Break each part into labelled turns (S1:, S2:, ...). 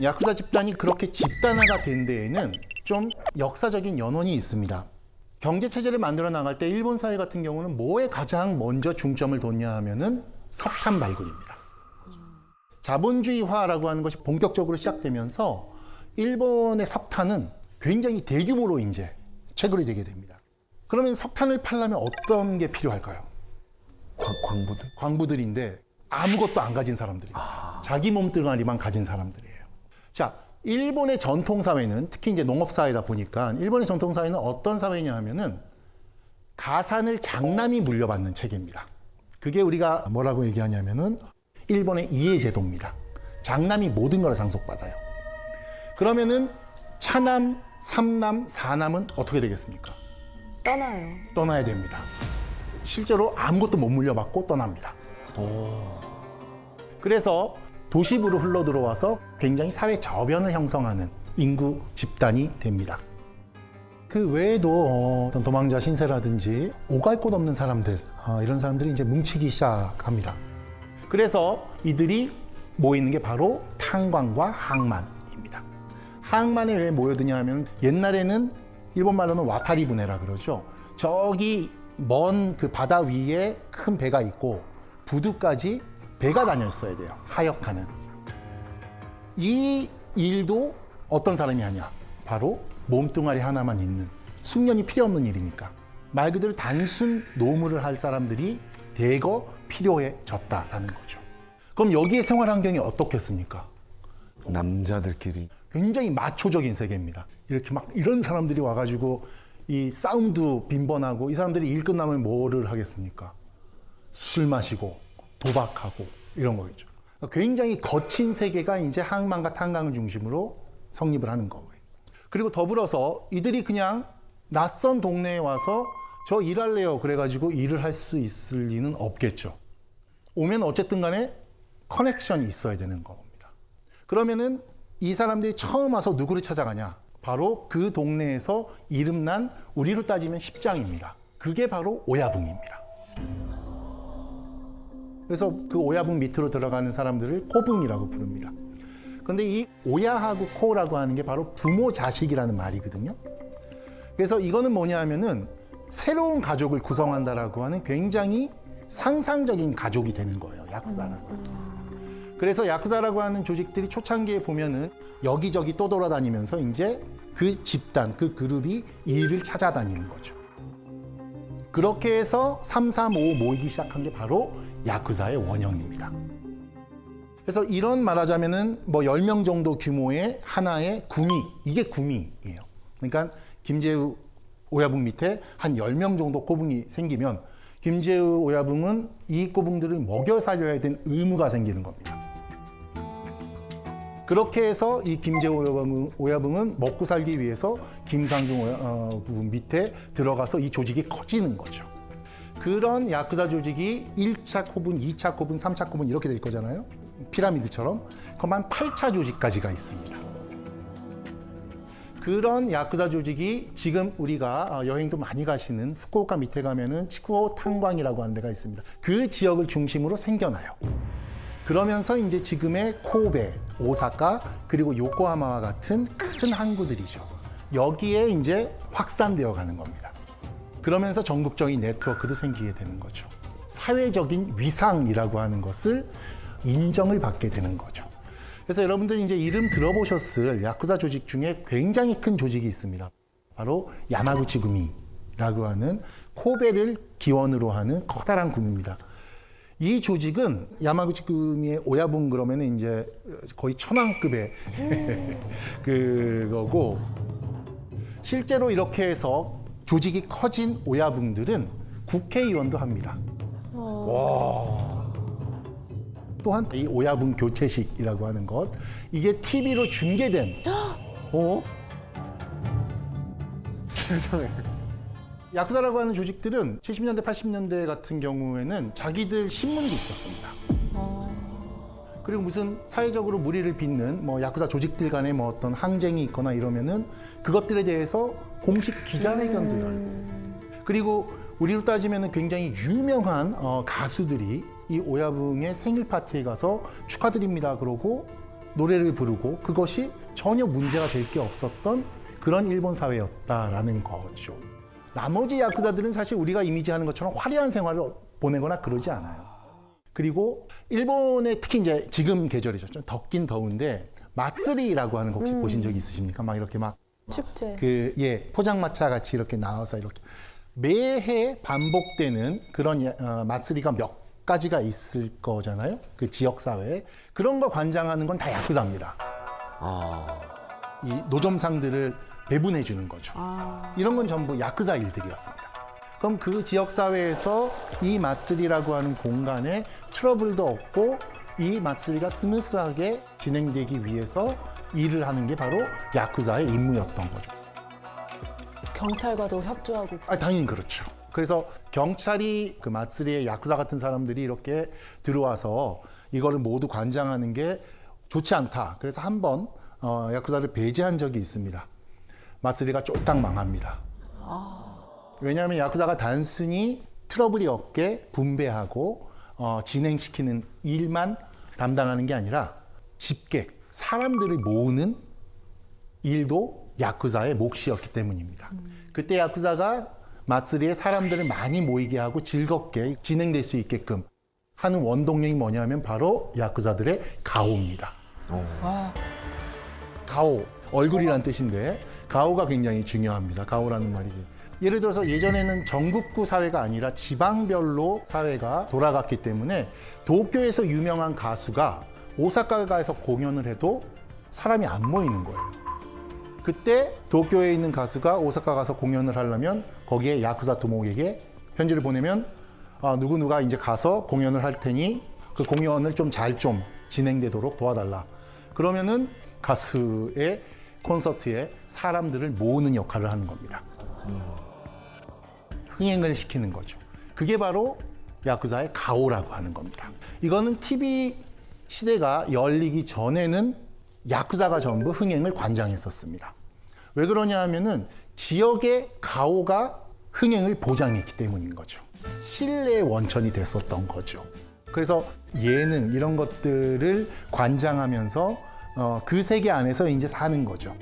S1: 야쿠자 집단이 그렇게 집단화가 된 데에는 좀 역사적인 연원이 있습니다. 경제 체제를 만들어 나갈 때 일본 사회 같은 경우는 뭐에 가장 먼저 중점을 뒀냐 하면은 석탄 발굴입니다. 자본주의화라고 하는 것이 본격적으로 시작되면서 일본의 석탄은 굉장히 대규모로 이제 채굴이 되게 됩니다. 그러면 석탄을 팔려면 어떤 게 필요할까요?
S2: 광부들?
S1: 광부들인데 아무것도 안 가진 사람들입니다. 자기 몸뚱아리만 가진 사람들이에요. 자, 일본의 전통사회는 특히 이제 농업사회다 보니까 일본의 전통사회는 어떤 사회냐 하면은 가산을 장남이 물려받는 체계입니다. 그게 우리가 뭐라고 얘기하냐면은 일본의 이해제도입니다. 장남이 모든 걸 상속받아요. 그러면은 차남, 삼남, 사남은 어떻게 되겠습니까?
S3: 떠나요.
S1: 떠나야 됩니다. 실제로 아무것도 못 물려받고 떠납니다. 그래서 도시부로 흘러 들어와서 굉장히 사회 저변을 형성하는 인구 집단이 됩니다. 그 외에도 어떤 도망자 신세라든지 오갈 곳 없는 사람들, 이런 사람들이 이제 뭉치기 시작합니다. 그래서 이들이 모이는 게 바로 탄광과 항만입니다. 항만에 왜 모여드냐 하면 옛날에는 일본 말로는 와타리 부네라 그러죠. 저기 먼 그 바다 위에 큰 배가 있고 부두까지 배가 다녔어야 돼요. 하역하는. 이 일도 어떤 사람이 하냐? 바로 몸뚱아리 하나만 있는 숙련이 필요 없는 일이니까 말 그대로 단순 노무를 할 사람들이 대거 필요해졌다라는 거죠. 그럼 여기에 생활 환경이 어떻겠습니까?
S2: 남자들끼리.
S1: 굉장히 마초적인 세계입니다. 이렇게 막 이런 사람들이 와가지고 이 싸움도 빈번하고 이 사람들이 일 끝나면 뭐를 하겠습니까? 술 마시고 도박하고 이런 거겠죠. 굉장히 거친 세계가 이제 항만과 탄광을 중심으로 성립을 하는 거예요. 그리고 더불어서 이들이 그냥 낯선 동네에 와서 저 일할래요 그래가지고 일을 할 수 있을 리는 없겠죠. 오면 어쨌든 간에 커넥션이 있어야 되는 겁니다. 그러면은 이 사람들이 처음 와서 누구를 찾아가냐? 바로 그 동네에서 이름난 우리로 따지면 십장입니다. 그게 바로 오야붕입니다. 그래서 그 오야붕 밑으로 들어가는 사람들을 코붕이라고 부릅니다. 그런데 이 오야하고 코라고 하는 게 바로 부모 자식이라는 말이거든요. 그래서 이거는 뭐냐 하면은 새로운 가족을 구성한다라고 하는 굉장히 상상적인 가족이 되는 거예요. 야쿠자라고 하는 게. 그래서 야쿠자라고 하는 조직들이 초창기에 보면은 여기저기 떠돌아다니면서 이제 그 집단, 그 그룹이 일을 찾아다니는 거죠. 그렇게 해서 3, 3, 5 모이기 시작한 게 바로 야쿠자의 원형입니다. 그래서 이런 말하자면은 뭐 10명 정도 규모의 하나의 구미, 이게 구미예요. 그러니까 김제우 오야붕 밑에 한 10명 정도 꼬붕이 생기면 김제우 오야붕은 이 꼬붕들을 먹여 살려야 되는 의무가 생기는 겁니다. 그렇게 해서 이 김제우 오야붕은 먹고 살기 위해서 김상중 부분 밑에 들어가서 이 조직이 커지는 거죠. 그런 야쿠자 조직이 1차 코분, 2차 코분, 3차 코분 이렇게 될 거잖아요. 피라미드처럼. 그럼 한 8차 조직까지가 있습니다. 그런 야쿠자 조직이 지금 우리가 여행도 많이 가시는 후쿠오카 밑에 가면은 치쿠오 탄광이라고 하는 데가 있습니다. 그 지역을 중심으로 생겨나요. 그러면서 이제 지금의 코베, 오사카, 그리고 요코하마와 같은 큰 항구들이죠. 여기에 이제 확산되어 가는 겁니다. 그러면서 전국적인 네트워크도 생기게 되는 거죠. 사회적인 위상이라고 하는 것을 인정을 받게 되는 거죠. 그래서 여러분들이 이제 이름 들어보셨을 야쿠자 조직 중에 굉장히 큰 조직이 있습니다. 바로 야마구치 구미라고 하는 코베를 기원으로 하는 커다란 구미입니다. 이 조직은 야마구치 구미의 오야붕 그러면은 이제 거의 천왕급의 그거고 실제로 이렇게 해서 조직이 커진 오야붕들은 국회의원도 합니다. 와. 또한 이 오야붕 교체식이라고 하는 것 이게 TV로 중계된
S2: 세상에.
S1: 야쿠자라고 하는 조직들은 70년대 80년대 같은 경우에는 자기들 신문도 있었습니다. 그리고 무슨 사회적으로 무리를 빚는 뭐 야쿠자 조직들 간에 뭐 어떤 항쟁이 있거나 이러면은 그것들에 대해서 공식 기자회견도 열고 그리고 우리로 따지면은 굉장히 유명한 가수들이 이 오야붕의 생일 파티에 가서 축하드립니다 그러고 노래를 부르고 그것이 전혀 문제가 될 게 없었던 그런 일본 사회였다라는 거죠. 나머지 야쿠자들은 사실 우리가 이미지하는 것처럼 화려한 생활을 보내거나 그러지 않아요. 그리고 일본의 특히 이제 지금 계절이죠. 좀 덥긴 더운데 마쓰리라고 하는 거 혹시 보신 적 있으십니까? 막 이렇게 막
S3: 축제.
S1: 포장마차 같이 이렇게 나와서 이렇게 매해 반복되는 그런 마쓰리가 몇 가지가 있을 거잖아요. 그 지역 사회에 그런 거 관장하는 건 다 야쿠자입니다. 이 노점상들을 배분해 주는 거죠. 이런 건 전부 야쿠자 일들이었습니다. 그럼 그 지역 사회에서 이 마쓰리라고 하는 공간에 트러블도 없고 이 마쓰리가 스무스하게 진행되기 위해서 일을 하는 게 바로 야쿠자의 임무였던 거죠.
S3: 경찰과도 협조하고.
S1: 당연히 그렇죠. 그래서 경찰이 그 마쓰리에 야쿠자 같은 사람들이 이렇게 들어와서 이거를 모두 관장하는 게 좋지 않다. 그래서 한번 야쿠자를 배제한 적이 있습니다. 마쓰리가 쫄딱 망합니다. 왜냐하면 야쿠자가 단순히 트러블이 없게 분배하고 진행시키는 일만 담당하는 게 아니라 집객, 사람들을 모으는 일도 야쿠자의 몫이었기 때문입니다. 그때 야쿠자가 마쓰리에 사람들을 많이 모이게 하고 즐겁게 진행될 수 있게끔 하는 원동력이 뭐냐면 바로 야쿠자들의 가오입니다. 가오, 얼굴이란 뜻인데 가오가 굉장히 중요합니다. 가오라는 말이. 예를 들어서 예전에는 전국구 사회가 아니라 지방별로 사회가 돌아갔기 때문에 도쿄에서 유명한 가수가 오사카 가서 공연을 해도 사람이 안 모이는 거예요. 그때 도쿄에 있는 가수가 오사카 가서 공연을 하려면 거기에 야쿠자 도목에게 편지를 보내면 누구누가 이제 가서 공연을 할 테니 그 공연을 좀 잘 좀 진행되도록 도와달라. 그러면은 가수의 콘서트에 사람들을 모으는 역할을 하는 겁니다. 흥행을 시키는 거죠. 그게 바로 야쿠자의 가오라고 하는 겁니다. 이거는 TV 시대가 열리기 전에는 야쿠자가 전부 흥행을 관장했었습니다. 왜 그러냐 하면은 지역의 가오가 흥행을 보장했기 때문인 거죠. 신뢰의 원천이 됐었던 거죠. 그래서 예능 이런 것들을 관장하면서 그 세계 안에서 이제 사는 거죠.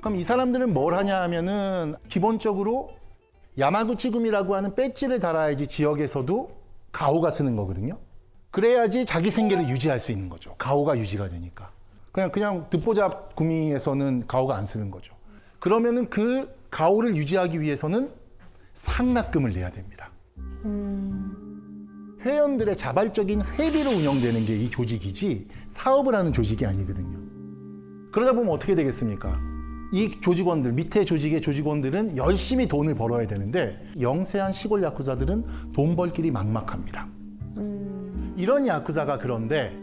S1: 그럼 이 사람들은 뭘 하냐 하면은 기본적으로 야마구치금이라고 하는 배지를 달아야지 지역에서도 가오가 쓰는 거거든요. 그래야지 자기 생계를 유지할 수 있는 거죠. 가오가 유지가 되니까. 그냥 듣보잡 구미에서는 가오가 안 쓰는 거죠. 그러면은 그 가오를 유지하기 위해서는 상납금을 내야 됩니다. 회원들의 자발적인 회비로 운영되는 게 이 조직이지 사업을 하는 조직이 아니거든요. 그러다 보면 어떻게 되겠습니까? 이 조직원들, 밑에 조직의 조직원들은 열심히 돈을 벌어야 되는데 영세한 시골 야쿠자들은 돈 벌 길이 막막합니다. 이런 야쿠자가 그런데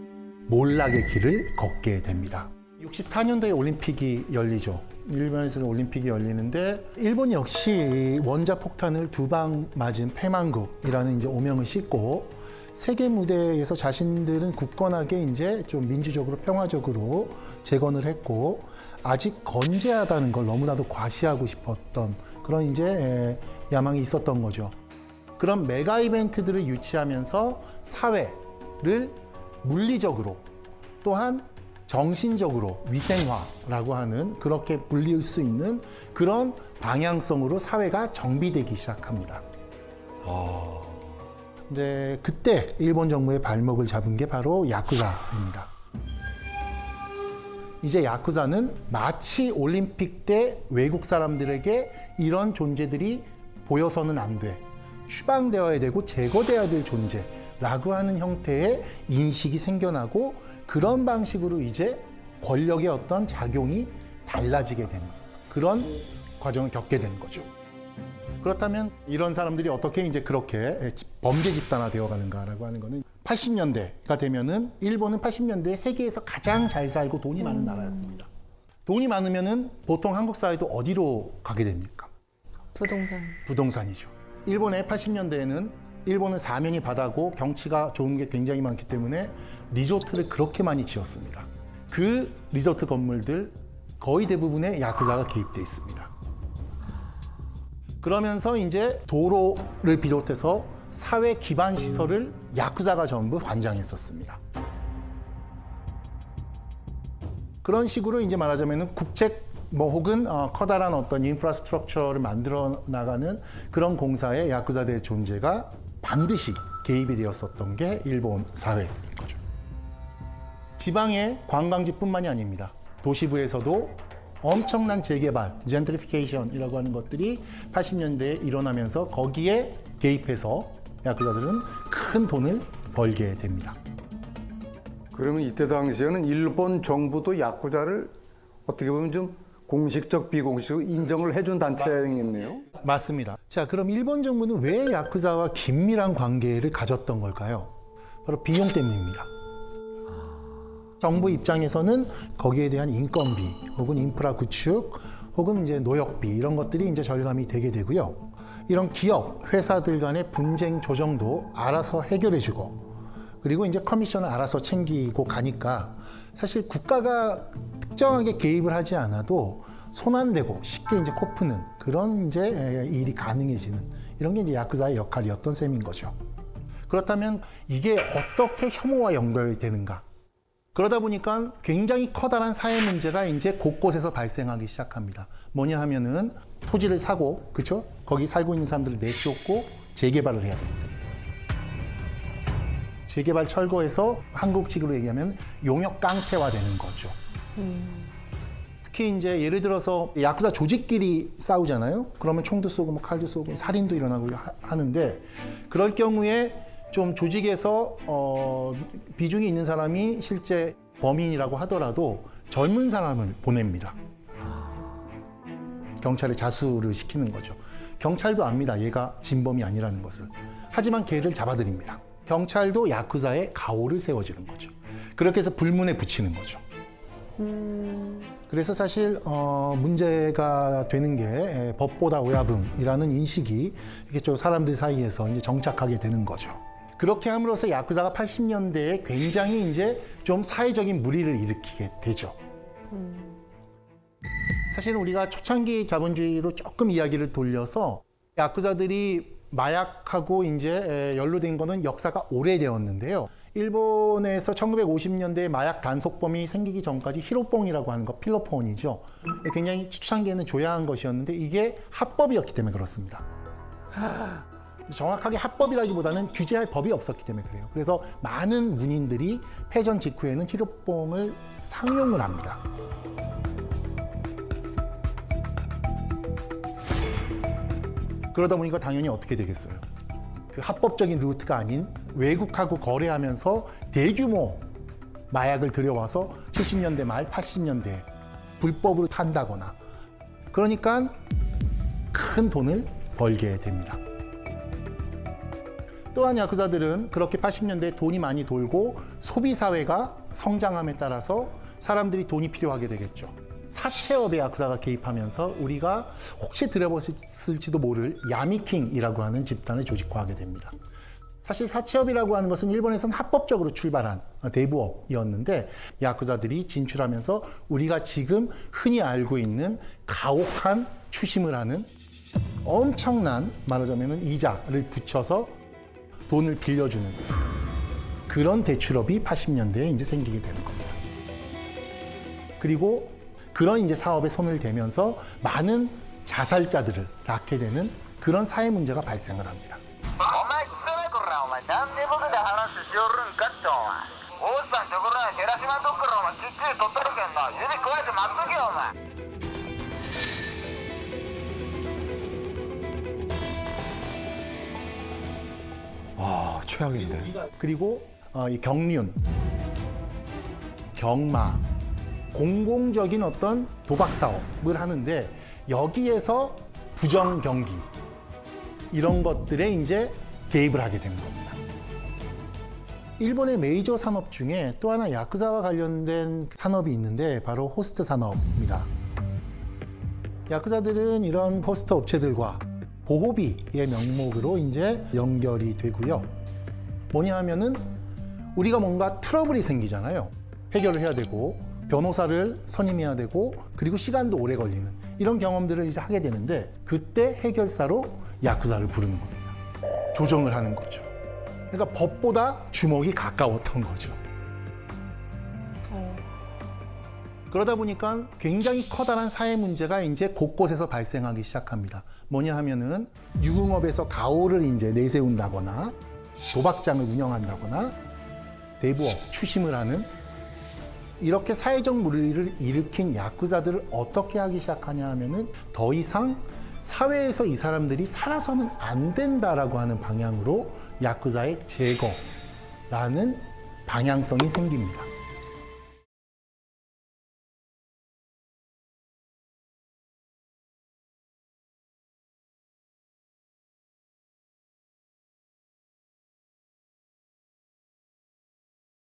S1: 몰락의 길을 걷게 됩니다. 64년도에 올림픽이 열리죠. 일본에서는 올림픽이 열리는데 일본 역시 원자폭탄을 2방 맞은 패망국이라는 이제 오명을 싣고 세계 무대에서 자신들은 굳건하게 이제 좀 민주적으로 평화적으로 재건을 했고 아직 건재하다는 걸 너무나도 과시하고 싶었던 그런 이제 야망이 있었던 거죠. 그런 메가 이벤트들을 유치하면서 사회를 물리적으로 또한 정신적으로 위생화라고 하는 그렇게 불릴 수 있는 그런 방향성으로 사회가 정비되기 시작합니다. 근데 그때 일본 정부의 발목을 잡은 게 바로 야쿠자입니다. 이제 야쿠자는 마치 올림픽 때 외국 사람들에게 이런 존재들이 보여서는 안 돼. 추방되어야 되고 제거돼야 될 존재라고 하는 형태의 인식이 생겨나고 그런 방식으로 이제 권력의 어떤 작용이 달라지게 되는 그런 과정을 겪게 되는 거죠. 그렇다면 이런 사람들이 어떻게 이제 그렇게 범죄 집단화 되어 가는가라고 하는 거는 80년대가 되면은 일본은 80년대에 세계에서 가장 잘 살고 돈이 많은 나라였습니다. 돈이 많으면은 보통 한국 사회도 어디로 가게 됩니까?
S3: 부동산.
S1: 부동산이죠. 일본의 80년대에는 일본은 사면이 바다고 경치가 좋은 게 굉장히 많기 때문에 리조트를 그렇게 많이 지었습니다. 그 리조트 건물들 거의 대부분에 야쿠자가 개입돼 있습니다. 그러면서 이제 도로를 비롯해서 사회 기반 시설을 야쿠자가 전부 관장했었습니다. 그런 식으로 이제 말하자면은 국책 뭐 혹은 커다란 어떤 인프라스트럭처를 만들어 나가는 그런 공사에 야쿠자들의 존재가 반드시 개입이 되었었던 게 일본 사회인 거죠. 지방의 관광지뿐만이 아닙니다. 도시부에서도 엄청난 재개발, 젠트리피케이션이라고 하는 것들이 80년대에 일어나면서 거기에 개입해서 야쿠자들은 큰 돈을 벌게 됩니다.
S4: 그러면 이때 당시에는 일본 정부도 야쿠자를 어떻게 보면 좀 공식적, 비공식적 인정을 해준 단체였네요.
S1: 맞습니다. 자, 그럼 일본 정부는 왜 야쿠자와 긴밀한 관계를 가졌던 걸까요? 바로 비용 때문입니다. 정부 입장에서는 거기에 대한 인건비 혹은 인프라 구축 혹은 이제 노역비 이런 것들이 이제 절감이 되게 되고요. 이런 기업, 회사들 간의 분쟁 조정도 알아서 해결해주고 그리고 이제 커미션을 알아서 챙기고 가니까 사실 국가가 특정하게 개입을 하지 않아도 손안대고 쉽게 이제 코푸는 그런 이제 일이 가능해지는 이런 게 이제 야쿠자의 역할이었던 셈인 거죠. 그렇다면 이게 어떻게 혐오와 연결이 되는가? 그러다 보니까 굉장히 커다란 사회 문제가 이제 곳곳에서 발생하기 시작합니다. 뭐냐 하면은 토지를 사고, 그렇죠? 거기 살고 있는 사람들을 내쫓고 재개발을 해야 되기 때문에. 재개발 철거해서 한국식으로 얘기하면 용역 깡패화되는 거죠. 특히 이제 예를 들어서 야쿠자 조직끼리 싸우잖아요. 그러면 총도 쏘고 뭐 칼도 쏘고 살인도 일어나고 하는데 그럴 경우에 좀 조직에서 비중이 있는 사람이 실제 범인이라고 하더라도 젊은 사람을 보냅니다. 경찰에 자수를 시키는 거죠. 경찰도 압니다. 얘가 진범이 아니라는 것을. 하지만 걔를 잡아들입니다. 경찰도 야쿠자의 가오를 세워주는 거죠. 그렇게 해서 불문에 붙이는 거죠. 그래서 사실 문제가 되는 게 법보다 오야붕이라는 인식이 이렇게 좀 사람들 사이에서 이제 정착하게 되는 거죠. 그렇게 함으로써 야쿠자가 80년대에 굉장히 이제 좀 사회적인 물의를 일으키게 되죠. 사실은 우리가 초창기 자본주의로 조금 이야기를 돌려서 야쿠자들이 마약하고 이제 연루된 거는 역사가 오래되었는데요. 일본에서 1950년대에 마약 단속범이 생기기 전까지 히로뽕이라고 하는 거, 필로폰이죠. 굉장히 초창기에는 조야한 것이었는데 이게 합법이었기 때문에 그렇습니다. 정확하게 합법이라기보다는 규제할 법이 없었기 때문에 그래요. 그래서 많은 문인들이 패전 직후에는 히로뽕을 상용을 합니다. 그러다 보니까 당연히 어떻게 되겠어요? 그 합법적인 루트가 아닌 외국하고 거래하면서 대규모 마약을 들여와서 70년대 말 80년대에 불법으로 판다거나 그러니까 큰 돈을 벌게 됩니다. 또한 야쿠자들은 그렇게 80년대에 돈이 많이 돌고 소비사회가 성장함에 따라서 사람들이 돈이 필요하게 되겠죠. 사채업에 야쿠자가 개입하면서 우리가 혹시 들어보셨을지도 모를 야미킹이라고 하는 집단을 조직화하게 됩니다. 사실 사채업이라고 하는 것은 일본에서는 합법적으로 출발한 대부업이었는데 야쿠자들이 진출하면서 우리가 지금 흔히 알고 있는 가혹한 추심을 하는 엄청난 말하자면 이자를 붙여서 돈을 빌려주는 그런 대출업이 80년대에 이제 생기게 되는 겁니다. 그리고 그런 이제 사업에 손을 대면서 많은 자살자들을 낳게 되는 그런 사회 문제가 발생을 합니다.
S5: お前少ない頃なお前なんで僕で話しよるんかってお前大津さんところに照らしまんとくからお前きっちり取ったるけんな指加えて待っとけよお前
S2: 아, 최악인데.
S1: 그리고 이 경륜, 경마, 공공적인 어떤 도박 사업을 하는데 여기에서 부정 경기 이런 것들에 이제 개입을 하게 되는 겁니다. 일본의 메이저 산업 중에 또 하나 야쿠자와 관련된 산업이 있는데 바로 호스트 산업입니다. 야쿠자들은 이런 호스트 업체들과 보호비의 명목으로 이제 연결이 되고요. 뭐냐 하면은 우리가 뭔가 트러블이 생기잖아요. 해결을 해야 되고 변호사를 선임해야 되고 그리고 시간도 오래 걸리는 이런 경험들을 이제 하게 되는데 그때 해결사로 야쿠자를 부르는 겁니다. 조정을 하는 거죠. 그러니까 법보다 주먹이 가까웠던 거죠. 그러다 보니까 굉장히 커다란 사회 문제가 이제 곳곳에서 발생하기 시작합니다. 뭐냐 하면은 유흥업에서 가오를 이제 내세운다거나 도박장을 운영한다거나 대부업, 추심을 하는 이렇게 사회적 물의를 일으킨 야쿠자들을 어떻게 하기 시작하냐 하면은 더 이상 사회에서 이 사람들이 살아서는 안 된다라고 하는 방향으로 야쿠자의 제거라는 방향성이 생깁니다.